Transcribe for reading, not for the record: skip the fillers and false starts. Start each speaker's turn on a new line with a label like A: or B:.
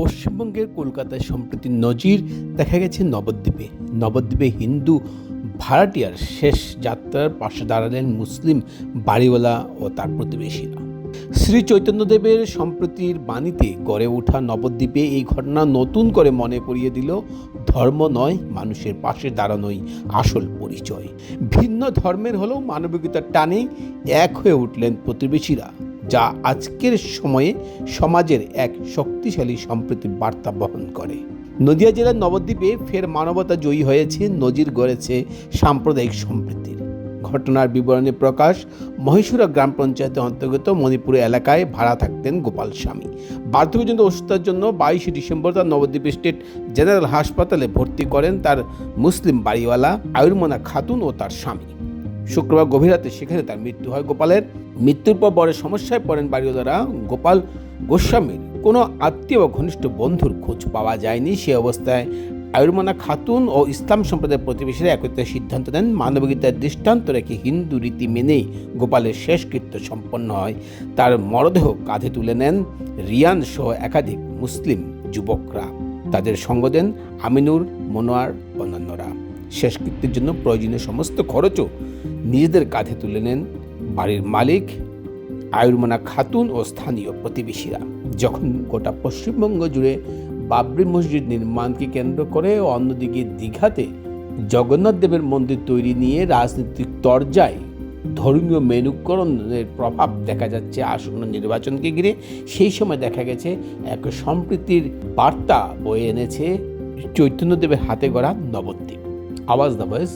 A: পশ্চিমবঙ্গের কলকাতায় সম্প্রতি নজির দেখা গেছে নবদ্বীপে। নবদ্বীপে হিন্দু ভাড়াটিয়ার শেষ যাত্রার পাশে দাঁড়ালেন মুসলিম বাড়িওয়ালা ও তার প্রতিবেশীরা। শ্রী চৈতন্যদেবের সম্প্রতির বাণীতে গড়ে ওঠা নবদ্বীপে এই ঘটনা নতুন করে মনে করিয়ে দিল, ধর্ম নয়, মানুষের পাশে দাঁড়ানোই আসল পরিচয়। ভিন্ন ধর্মের হলেও মানবিকতার টানে এক হয়ে উঠলেন প্রতিবেশীরা, যা আজকের সময়ে সমাজের এক শক্তিশালী সম্প্রীতির বার্তা বহন করে। নদিয়া জেলার নবদ্বীপে ফের মানবতা জয়ী হয়েছে, নজির গড়েছে সাম্প্রদায়িক সম্প্রীতির। ঘটনার বিবরণী প্রকাশ, মহীশুরা গ্রাম পঞ্চায়েতের অন্তর্গত মণিপুর এলাকায় ভাড়া থাকতেন গোপাল স্বামী। বার্ধক্যজনিত অসুস্থতার জন্য 22 ডিসেম্বর তার নবদ্বীপ স্টেট জেনারেল হাসপাতালে ভর্তি করেন তার মুসলিম বাড়িওয়ালা আয়ুর্মনা খাতুন ও তার স্বামী। শুক্রবার গভীর রাতে সেখানে তার মৃত্যু হয়। গোপালের মৃত্যুর পর বড় সমস্যায় পড়েন বাড়িওয়ালারা। গোপাল গোস্বামীর কোনো আত্মীয় বা ঘনিষ্ঠ বন্ধুর খোঁজ পাওয়া যায়নি। সে অবস্থায় আয়ুর্মনা খাতুন ও ইসলাম সম্প্রদায়ের প্রতিবেশীরা একত্রে সিদ্ধান্ত নেন, মানবিকতার দৃষ্টান্ত রেখে হিন্দু রীতি মেনেই গোপালের শেষকৃত্য সম্পন্ন হয়। তার মরদেহ কাঁধে তুলে নেন রিয়ান সহ একাধিক মুসলিম যুবকরা। তাদের সঙ্গ দেন আমিনুর, মনোয়ার, অন্যান্যরা। শেষকৃত্যের জন্য প্রয়োজনীয় সমস্ত খরচও নিজেদের কাঁধে তুলে নেন বাড়ির মালিক, আয়ুর্মনা খাতুন ও স্থানীয় প্রতিবেশীরা। যখন গোটা পশ্চিমবঙ্গ জুড়ে বাবরি মসজিদ নির্মাণকে কেন্দ্র করে ও অন্যদিকে দীঘাতে জগন্নাথ দেবের মন্দির তৈরি নিয়ে রাজনৈতিক তরজায় ধর্মীয় মেরুকরণের প্রভাব দেখা যাচ্ছে আসন্ন নির্বাচনকে ঘিরে, সেই সময় দেখা গেছে এক সম্প্রীতির বার্তা বয়ে এনেছে চৈতন্যদেবের হাতে গড়া নবদ্বীপ। আওয়াজ দ্য ভয়েস।